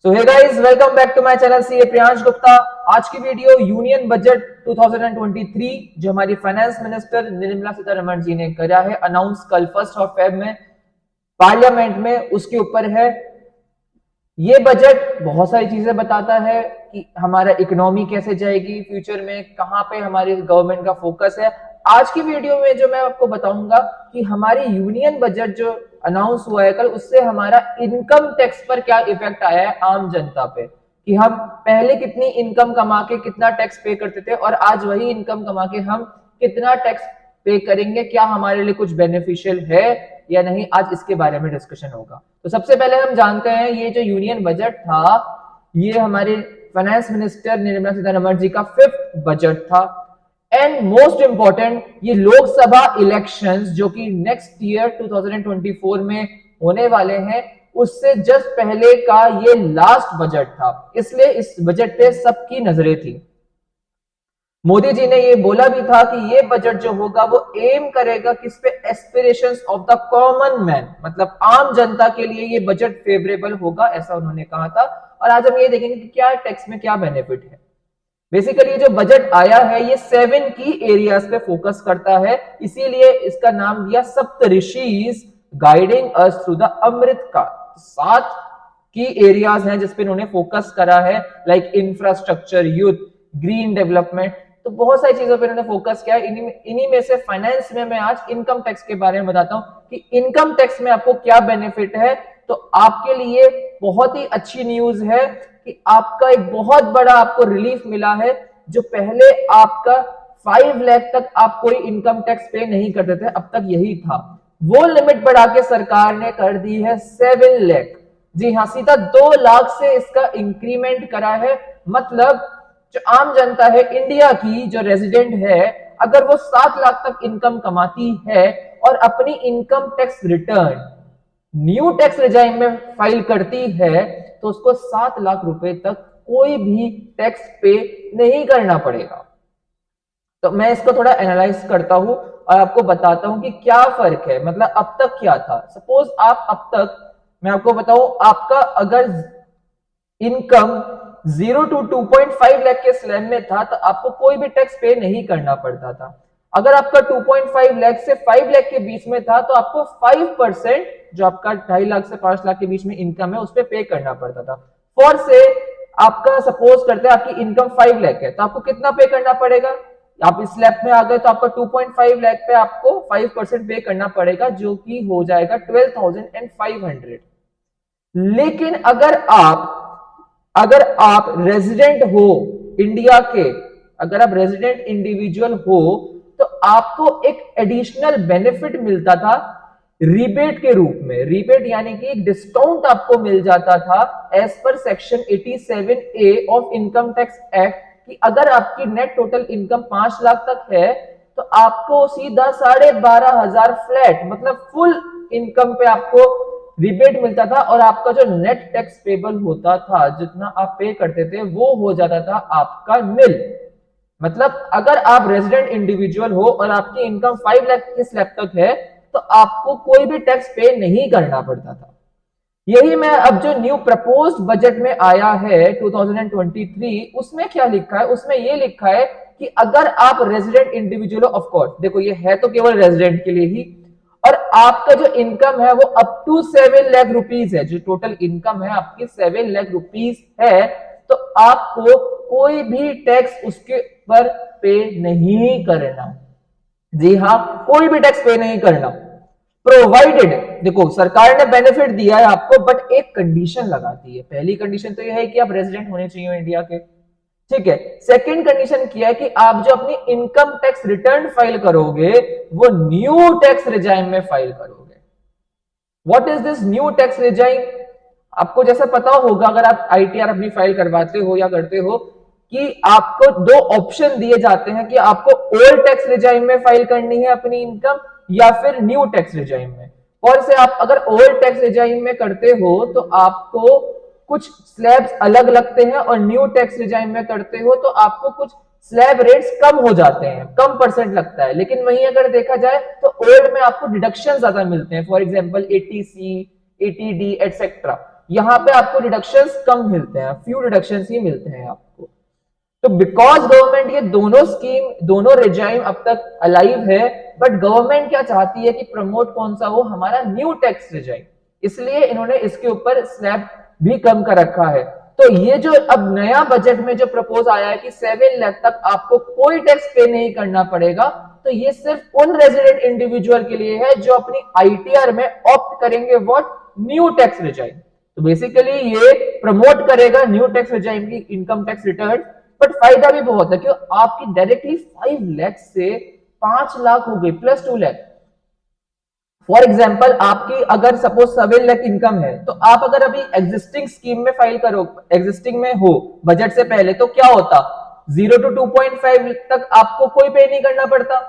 So hey guys, welcome back to my channel CA Priyansh Gupta. आज की video union budget 2023 जो हमारी फाइनेंस मिनिस्टर निर्मला सीतारमण जी ने करा है अनाउंस कल 1 फेब में पार्लियामेंट में, उसके ऊपर है। ये बजट बहुत सारी चीजें बताता है कि हमारा इकोनॉमी कैसे जाएगी, फ्यूचर में कहां पे हमारी गवर्नमेंट का फोकस है। आज की वीडियो में जो मैं आपको बताऊंगा कि हमारी यूनियन बजट जो अनाउंस हुआ है कल, उससे हमारा इनकम टैक्स पर क्या इफेक्ट आया है आम जनता पे, कि हम पहले कितनी इनकम कमा के कितना टैक्स पे करते थे और आज वही इनकम कमा के हम कितना टैक्स पे करेंगे, क्या हमारे लिए कुछ बेनिफिशियल है या नहीं। आज इसके बारे में डिस्कशन होगा। तो सबसे पहले हम जानते हैं ये जो यूनियन बजट था, ये हमारे फाइनेंस मिनिस्टर निर्मला सीतारमण जी का 5th बजट था। एंड मोस्ट इंपॉर्टेंट, ये लोकसभा इलेक्शंस जो कि नेक्स्ट ईयर 2024 में होने वाले हैं, उससे जस्ट पहले का ये लास्ट बजट था, इसलिए इस बजट पे सबकी नजरें थी। मोदी जी ने ये बोला भी था कि ये बजट जो होगा वो एम करेगा किस पे, aspirations of the common man, मतलब आम जनता के लिए ये बजट फेवरेबल होगा, ऐसा उन्होंने कहा था। और आज हम ये देखेंगे कि क्या टैक्स में क्या बेनिफिट है। बेसिकली जो बजट आया है ये 7 की एरियाज पे फोकस करता है, इसीलिए इसका नाम दिया सप्तऋषिज गाइडिंग अस थ्रू द अमृत काल। 7 की एरियाज हैं जिसपे इन्होंने फोकस करा है, like infrastructure, youth, green development. तो बहुत सारी चीजों पे इन्होंने फोकस किया है। इन्हीं में से फाइनेंस में मैं आज इनकम टैक्स के बारे में बताता हूं कि इनकम टैक्स में आपको क्या बेनिफिट है। तो आपके लिए बहुत ही अच्छी न्यूज है कि आपका एक बहुत बड़ा आपको रिलीफ मिला है। जो पहले आपका 5 लाख तक आप कोई इनकम टैक्स पे नहीं करते थे, अब तक यही था, वो लिमिट बढ़ा के सरकार ने कर दी है 7 लाख। जी हाँ, सीधा 2 लाख से इसका इंक्रीमेंट करा है। मतलब जो आम जनता है इंडिया की, जो रेजिडेंट है, अगर वो 7 लाख तक इनकम कमाती है और अपनी income tax return new tax regime में फाइल करती है, तो उसको 7 लाख रुपए तक कोई भी टैक्स पे नहीं करना पड़ेगा। तो मैं इसको थोड़ा एनालाइज करता हूं और आपको बताता हूं कि क्या फर्क है, मतलब अब तक क्या था। सपोज आप अब तक, मैं आपको बताऊं, आपका अगर इनकम 0 to 2.5 लाख के स्लैब में था तो आपको कोई भी टैक्स पे नहीं करना पड़ता था। अगर आपका 2.5 लाख से 5 लाख के बीच में था तो आपको 5%, जो आपका 2.5 लाख से 5 लाख के बीच में इनकम है, उस पर पे करना पड़ता था। फॉर से आपका सपोज करते हैं आपकी इनकम 5 लाख है, तो आपको कितना पे करना पड़ेगा। आप इस स्लैब में आ गए तो आपका 2.5 लाख पे आपको 5% पे करना पड़ेगा, जो कि हो जाएगा 12,500। लेकिन अगर आप रेजिडेंट हो इंडिया के, अगर आप रेजिडेंट इंडिविजुअल हो, तो आपको एक एडिशनल बेनिफिट मिलता था रिबेट के रूप में। रिबेट यानी कि एक डिस्काउंट आपको मिल जाता था एज पर section 87A of income tax act, कि अगर आपकी नेट टोटल इनकम 5 लाख तक है तो आपको सीधा 12,500 फ्लैट, मतलब फुल इनकम पे आपको रिबेट मिलता था, और आपका जो नेट टैक्स पेबल होता था, जितना आप पे करते थे, वो हो जाता था आपका निल। मतलब अगर आप रेजिडेंट इंडिविजुअल हो और आपकी इनकम 5 लाख के स्लैब तक है तो आपको कोई भी टैक्स पे नहीं करना पड़ता था। यही मैं अब जो न्यू प्रपोज्ड बजट में आया है 2023, उसमें क्या लिखा है, उसमें ये लिखा है कि अगर आप रेजिडेंट इंडिविजुअल, ऑफ कोर्स देखो ये है तो केवल रेजिडेंट के लिए ही, और आपका जो इनकम है वो अप टू 7 लाख रुपीज है, जो टोटल इनकम है आपकी 7 लाख रुपीज है, तो आपको कोई भी टैक्स उसके पर पे नहीं करना। जी हाँ, कोई भी टैक्स पे नहीं करना। प्रोवाइडेड, देखो सरकार ने बेनिफिट दिया है आपको, बट एक कंडीशन लगाती है। पहली कंडीशन तो यह है कि आप रेजिडेंट होने चाहिए इंडिया के, ठीक है। सेकंड कंडीशन किया है कि आप जो अपनी इनकम टैक्स रिटर्न फाइल करोगे वो न्यू टैक्स रेजाइम में फाइल करोगे। What is this new tax regime? आपको जैसा पता होगा, अगर आप आईटीआर अपनी फाइल करवाते हो या करते हो, कि आपको 2 ऑप्शन दिए जाते हैं कि आपको ओल्ड टैक्स रेजाइम में फाइल करनी है अपनी इनकम या फिर न्यू टैक्स रेजाइम में। और से आप अगर ओल्ड टैक्स रेजाइम में करते हो तो आपको कुछ स्लैब्स अलग लगते हैं, और न्यू टैक्स रेजाइम में करते हो तो आपको कुछ स्लैब रेट्स कम हो जाते हैं, कम परसेंट लगता है। लेकिन वहीं अगर देखा जाए तो ओल्ड में आपको डिडक्शन ज्यादा मिलते हैं, for example 80C, 80D etcetera. यहाँ पे आपको डिडक्शंस कम मिलते हैं, फ्यू डिडक्शंस ही मिलते हैं आपको। तो बिकॉज गवर्नमेंट ये दोनों स्कीम, दोनों रिजाइम अब तक अलाइव है, बट गवर्नमेंट क्या चाहती है कि प्रमोट कौन सा हो, हमारा न्यू टैक्स रिजाइम, इसलिए इन्होंने इसके ऊपर स्लैब भी कम कर रखा है। तो ये जो अब नया बजट में जो प्रपोज आया है कि 7 लाख तक आपको कोई टैक्स पे नहीं करना पड़ेगा, तो ये सिर्फ उन रेजिडेंट इंडिविजुअल के लिए है जो अपनी आईटीआर में ऑप्ट करेंगे व्हाट, न्यू टैक्स रिजाइम। तो बेसिकली ये प्रमोट करेगा न्यू टैक्स रिजाइम की इनकम टैक्स रिटर्न, बट फायदा भी बहुत है क्यों, आपकी डायरेक्टली 5 लाख से 5 लाख हो गई प्लस 2 लाख। फॉर एग्जाम्पल आपकी अगर सपोज 7 लाख इनकम है, तो आप अगर अभी एग्जिस्टिंग स्कीम में फाइल करो, एग्जिस्टिंग में हो बजट से पहले, तो क्या होता, 0 to 2.5 तक आपको कोई पे नहीं करना पड़ता,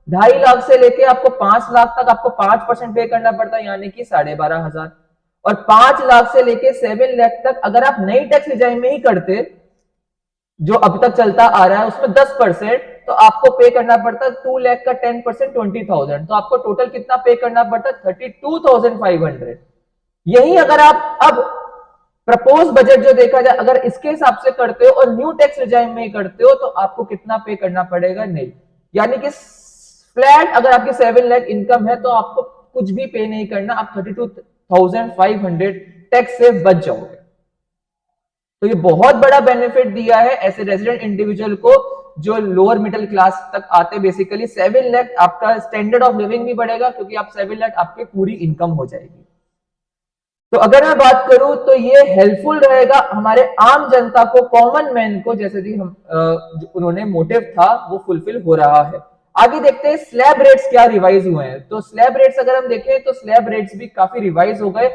2.5 लाख से लेके आपको 5 लाख तक आपको 5% पे करना पड़ता, यानी कि 12,500। और 5 लाख से लेके 7 लाख तक अगर आप नई टैक्स रिजाइम में ही करते, जो अब तक चलता आ रहा है उसमें 10%, तो आपको पे करना पड़ता 2 लाख का 10% 20,000, तो आपको टोटल कितना पे करना पड़ता 32,500। यही अगर आप अब प्रपोज बजट जो देखा जाए, अगर इसके हिसाब से करते हो और न्यू टैक्स रिजाइम में करते हो, तो आपको कितना पे करना पड़ेगा, नहीं, यानी कि फ्लैट अगर आपकी 7 लाख इनकम है तो आपको कुछ भी पे नहीं करना, आप 32,500 टैक्स से बच जाओगे। तो ये बहुत बड़ा बेनिफिट दिया है ऐसे रेजिडेंट इंडिविजुअल को जो लोअर मिडिल क्लास तक आते। बेसिकली 7 लाख आपका स्टैंडर्ड ऑफ लिविंग भी बढ़ेगा क्योंकि आप 7 लाख आपकी पूरी इनकम हो जाएगी। तो अगर मैं बात करूं तो ये हेल्पफुल रहेगा हमारे आम जनता को, कॉमन मैन को, जैसे कि हम उन्होंने मोटिव था वो फुलफिल हो रहा है। आगे देखते हैं स्लैब रेट्स क्या रिवाइज हुए हैं। तो स्लैब रेट्स अगर हम देखें तो स्लैब रेट्स भी काफी रिवाइज हो गए।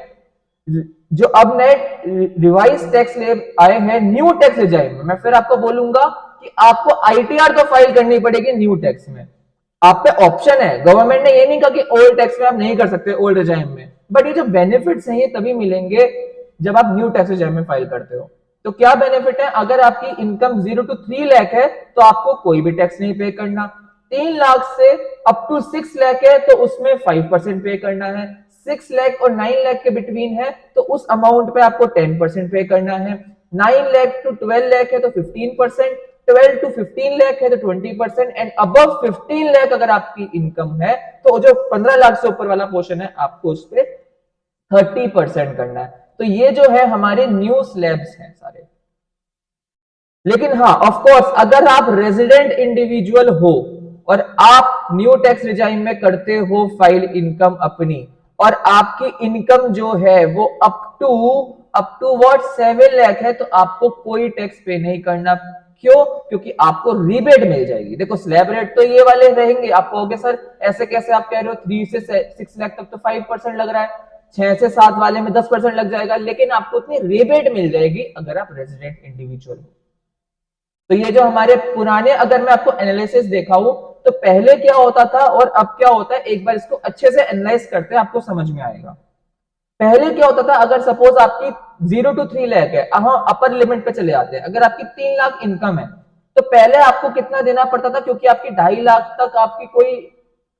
जो अब नए रिवाइज टैक्स ले आए हैं न्यू टैक्स रिजाइम में, मैं फिर आपको बोलूंगा कि आपको आईटीआर तो फाइल करनी पड़ेगी न्यू टैक्स में, आप पे ऑप्शन है। गवर्नमेंट ने ये नहीं कहा कि ओल्ड टैक्स में आप नहीं कर सकते, ओल्ड रिजाइम में, बट ये जो बेनिफिट्स हैं ये तभी मिलेंगे जब आप न्यू टैक्स रिजाइम में फाइल करते हो। तो क्या बेनिफिट है, अगर आपकी इनकम 0 to 3 लाख है तो आपको कोई भी टैक्स नहीं पे करना, 3 लाख से अप टू 6 लाख है तो उसमें 5% पे करना है, 6 लाख और 9 लाख के बिटवीन है तो उस अमाउंट पे आपको 10% पे करना है, 9 लाख टू 12 लाख है तो 15%, 12 to 15 लाख है तो 20%, एंड अबव 15 लाख अगर आपकी इनकम है तो जो 15 लाख से ऊपर वाला पोर्शन है आपको उस पर 30% करना है। तो ये जो है हमारे न्यू स्लैब्स हैं सारे। लेकिन हाँ, ऑफ कोर्स अगर आप रेजिडेंट इंडिविजुअल हो और आप न्यू टैक्स रिजाइम में करते हो फाइल इनकम अपनी, और आपकी इनकम जो है वो अप टू व्हाट 7 लाख है, तो आपको कोई टैक्स पे नहीं करना। क्यों? क्योंकि आपको रिबेट मिल जाएगी। देखो स्लैब रेट तो ये वाले रहेंगे, आप कहोगे सर ऐसे कैसे, आप कह रहे हो 3 से 6 लाख तक तो 5% लग रहा है, 6 से 7 वाले में 10% लग जाएगा, लेकिन आपको उतनी रिबेट मिल जाएगी अगर आप रेजिडेंट इंडिविजुअल हो। तो ये जो हमारे पुराने, अगर मैं आपको एनालिसिस दिखाऊं तो पहले क्या होता था और अब क्या होता है, एक बार इसको अच्छे से एनालाइज करते हैं, आपको समझ में आएगा। पहले क्या होता था, अगर सपोज आपकी 0 to 3 लाख है, हम अपर लिमिट पे चले आते हैं, अगर आपकी 3 लाख इनकम है तो पहले आपको कितना देना पड़ता था, क्योंकि आपकी 2.5 लाख तक आपकी कोई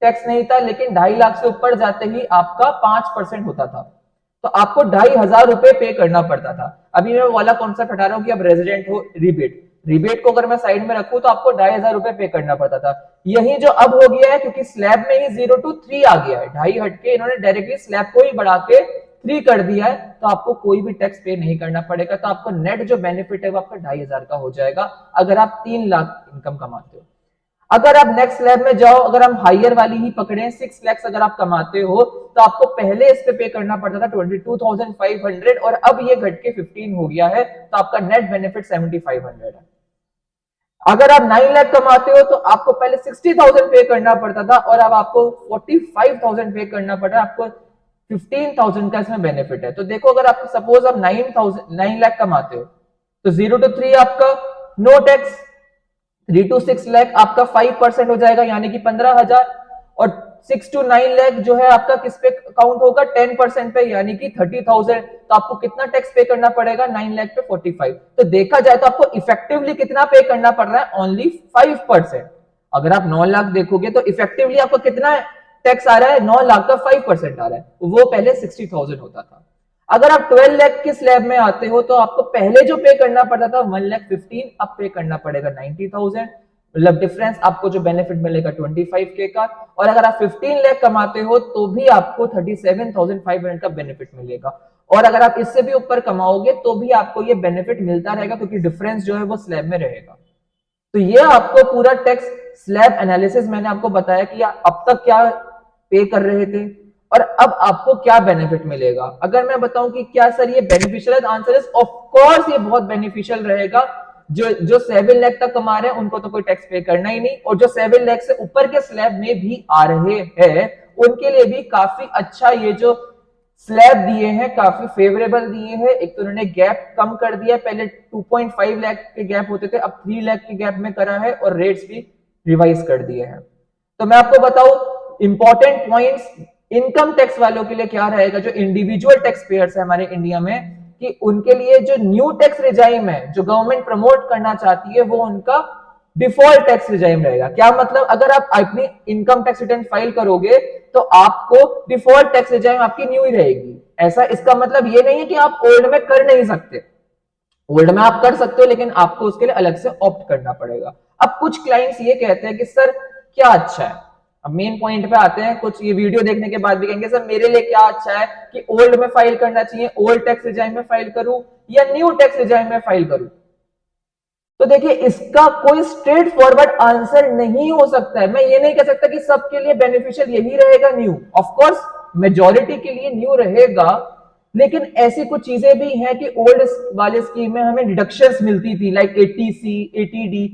टैक्स नहीं था, लेकिन 2.5 लाख से ऊपर जाते ही आपका 5% होता था, तो आपको 2,500 रुपए पे करना पड़ता था। अभी मैं वाला कॉन्सेप्ट हटा रहा हूं कि अब रेजिडेंट हो, रिबेट को अगर मैं साइड में रखूं तो आपको 2,500 रुपए पे करना पड़ता था। यही जो अब हो गया है, क्योंकि स्लैब में ही 0 to 3 आ गया है, 2.5 हटके इन्होंने डायरेक्टली स्लैब को ही बढ़ा के 3 कर दिया है, तो आपको कोई भी टैक्स पे नहीं करना पड़ेगा। तो आपको नेट जो बेनिफिट है वो आपका 2,500 का हो जाएगा अगर आप 3 लाख इनकम कमाते हो। अगर आप नेक्स्ट स्लैब में जाओ, अगर हम हायर वाली ही पकड़े, 6 लाख अगर आप कमाते हो तो आपको पहले इस पे करना पड़ता था 22,500, और अब ये घट के 15 हो गया है, तो आपका नेट बेनिफिट 7,500 है। अगर आप 9 लाख कमाते हो तो आपको पहले 60,000 पे करना पड़ता था, और अब आपको 45,000 पे करना पड़ रहा है, आपको 15,000 का इसमें बेनिफिट है। तो देखो अगर आप सपोज आप 9 लाख कमाते हो तो 0 to 3 आपका नो टैक्स, 3 to 6 लाख आपका 5% हो जाएगा यानी कि 15,000, और 6 to 9 लाख जो है आपका किस पे काउंट होगा, 10% पे यानी कि 30,000। तो आपको कितना टैक्स पे करना पड़ेगा, 9 लाख पे 45। तो देखा जाए तो आपको इफेक्टिवली कितना पे करना पड़ रहा है, ओनली 5%। अगर आप 9 लाख देखोगे तो इफेक्टिवली आपको कितना टैक्स आ रहा है, 9 लाख का 5% आ रहा है, वो पहले 60,000 होता था। अगर आप 12 लाख के स्लैब में आते हो तो आपको पहले जो पे करना पड़ता था 1,15,000, अब पे करना पड़ेगा 90,000। मतलब डिफरेंस आपको जो बेनिफिट मिलेगा 25K का। और अगर आप 15 लाख कमाते हो तो भी आपको 37,500 का बेनिफिट मिलेगा। और अगर आप इससे भी ऊपर कमाओगे तो भी आपको ये बेनिफिट मिलता रहेगा, क्योंकि डिफरेंस जो है वो स्लैब में रहेगा। तो ये आपको पूरा टैक्स स्लैब एनालिसिस मैंने आपको बताया कि अब तक क्या पे कर रहे थे और अब आपको क्या बेनिफिट मिलेगा। अगर मैं बताऊं कि क्या सर ये बेनिफिशियल है, आंसर इज ऑफ कोर्स ये बहुत बेनिफिशियल रहेगा। जो 7 लाख तक कमा रहे हैं उनको तो कोई टैक्स पे करना ही नहीं, और जो 7 लाख से ऊपर के स्लैब में भी आ रहे हैं उनके लिए भी काफी अच्छा ये जो स्लैब दिए हैं, काफी फेवरेबल दिए हैं। एक तो उन्होंने गैप कम कर दिया, पहले 2.5 लाख के गैप होते थे, अब 3 लाख के गैप में करा है, और रेट्स भी रिवाइज कर दिए हैं। तो मैं आपको बताऊं इंपॉर्टेंट पॉइंट्स इनकम टैक्स वालों के लिए क्या रहेगा, जो इंडिविजुअल टैक्स पेयर्स है हमारे इंडिया में, कि उनके लिए जो न्यू टैक्स रिजाइम है जो गवर्नमेंट प्रमोट करना चाहती है वो उनका डिफॉल्ट टैक्स रिजाइम रहेगा। क्या मतलब, अगर आप अपनी इनकम टैक्स रिटर्न फाइल करोगे तो आपको डिफॉल्ट टैक्स रिजाइम आपकी न्यू ही रहेगी। ऐसा इसका मतलब ये नहीं है कि आप ओल्ड में कर नहीं सकते, ओल्ड में आप कर सकते हो, लेकिन आपको उसके लिए अलग से ऑप्ट करना पड़ेगा। अब कुछ क्लाइंट्स ये कहते हैं कि सर क्या अच्छा है, अब मेन पॉइंट पे आते हैं, कुछ ये वीडियो देखने के बाद भी कहेंगे सर मेरे लिए क्या अच्छा है कि ओल्ड में फाइल करना चाहिए, ओल्ड टैक्स रिजाइम में फाइल करूं या न्यू टैक्स रिजाइम में फाइल करूं। तो देखिए इसका कोई स्ट्रेट फॉरवर्ड आंसर नहीं हो सकता है। मैं ये नहीं कह सकता कि सबके लिए बेनिफिशियल यही रहेगा न्यू, ऑफ कोर्स मेजॉरिटी के लिए न्यू रहेगा, लेकिन ऐसी कुछ चीजें भी हैं कि ओल्ड वाले स्कीम में हमें डिडक्शंस मिलती थी लाइक 80C 80D,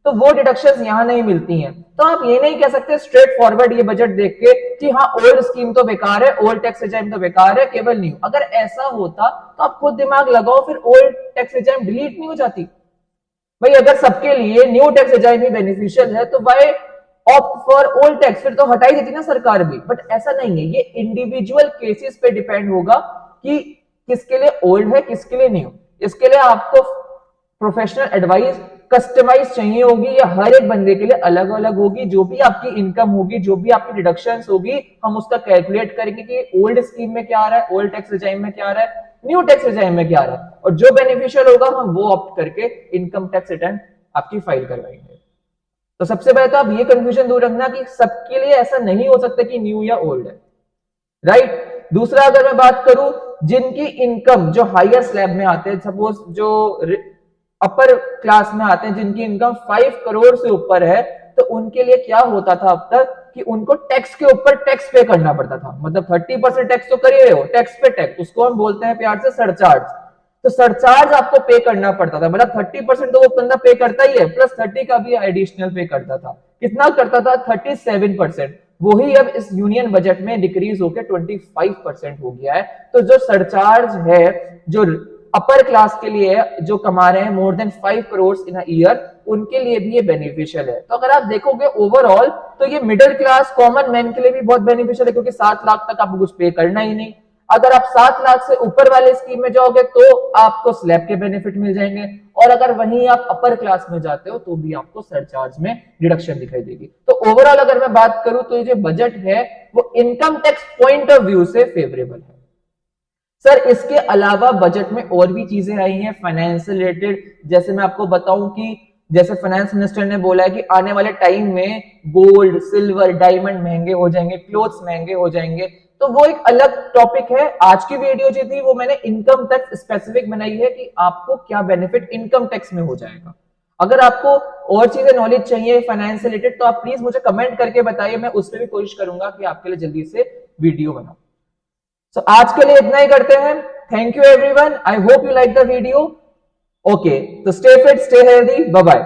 तो वो डिडक्शंस यहां नहीं मिलती हैं। तो आप ये नहीं कह सकते स्ट्रेट फॉरवर्ड ये बजट देख के कि हाँ ओल्ड स्कीम तो बेकार है, ओल्ड टैक्स रिजाइम तो बेकार है, केवल न्यू। अगर ऐसा होता तो आप खुद दिमाग लगाओ, फिर ओल्ड टैक्स रिजाइम डिलीट नहीं हो जाती। भाई अगर सबके लिए न्यू टैक्स रिजाइम ही बेनिफिशियल है तो why opt for old tax, फिर तो हटा ही देती ना सरकार भी। बट ऐसा नहीं है, ये इंडिविजुअल केसेस पे डिपेंड होगा कि किसके लिए ओल्ड है किसके लिए न्यू। इसके लिए आपको प्रोफेशनल एडवाइस कस्टमाइज चाहिए होगी, या हर एक बंदे के लिए अलग अलग होगी। जो भी आपकी इनकम होगी, जो भी आपकी डिडक्शंस होगी, हम उसका कैलकुलेट करेंगे कि ओल्ड स्कीम में क्या आ रहा है, ओल्ड टैक्स रिजाइम में क्या आ रहा है, न्यू टैक्स रिजाइम में क्या आ रहा है, और जो बेनिफिशियल होगा हम वो ऑप्ट करके इनकम टैक्स रिटर्न आपकी फाइल करवाएंगे। तो सबसे पहले तो आप ये कंफ्यूजन दूर रखना कि सबके लिए ऐसा नहीं हो सकता कि न्यू या ओल्ड है, राइट। दूसरा अगर मैं बात करूं जिनकी इनकम जो हायर स्लैब में आते हैं, सपोज जो अपर क्लास में आते हैं जिनकी इनकम 5 करोड़ से ऊपर है, तो उनके लिए क्या होता था अब तक कि उनको टैक्स के ऊपर टैक्स पे करना पड़ता था। मतलब 30% टैक्स तो कर ही रहे हो, टैक्स पे टैक्स, उसको हम बोलते हैं प्यार से सरचार्ज। तो सरचार्ज आपको पे करना पड़ता था, मतलब 30% तो वो बंदा पे करता ही है, प्लस 30 का भी एडिशनल पे करता था। कितना करता था? 37%। वही अब इस यूनियन बजट में डिक्रीज होकर 25% हो गया है। तो जो सरचार्ज है जो अपर क्लास के लिए जो कमा रहे हैं more than 5 crore in a year, उनके लिए भी ये बेनिफिशियल है। तो अगर आप देखोगे ओवरऑल तो ये मिडिल क्लास कॉमन मैन के लिए भी बहुत बेनिफिशियल है, क्योंकि 7 लाख तक आपको कुछ पे करना ही नहीं। अगर आप 7 लाख से ऊपर वाले स्कीम में जाओगे तो आपको स्लैब के बेनिफिट मिल जाएंगे, और अगर वहीं आप अपर क्लास में जाते हो तो भी आपको सरचार्ज में डिडक्शन दिखाई देगी। तो ओवरऑल अगर मैं बात करूं तो ये जो बजट है वो income tax point of view से फेवरेबल है। सर इसके अलावा बजट में और भी चीजें आई हैं फाइनेंस से रिलेटेड। जैसे मैं आपको बताऊं कि जैसे फाइनेंस मिनिस्टर ने बोला है कि आने वाले टाइम में गोल्ड सिल्वर डायमंड महंगे हो जाएंगे, क्लोथ्स महंगे हो जाएंगे, तो वो एक अलग टॉपिक है। आज की वीडियो जो थी वो मैंने इनकम टैक्स स्पेसिफिक बनाई है कि आपको क्या बेनिफिट इनकम टैक्स में हो जाएगा। अगर आपको और चीजें नॉलेज चाहिए फाइनेंस से रिलेटेड तो आप प्लीज मुझे कमेंट करके बताइए, मैं उस पर भी कोशिश करूंगा कि आपके लिए जल्दी से वीडियो बनाऊं। So, आज के लिए इतना ही करते हैं। Thank you everyone, I hope you like the video. Okay, तो stay fit, stay healthy, bye bye.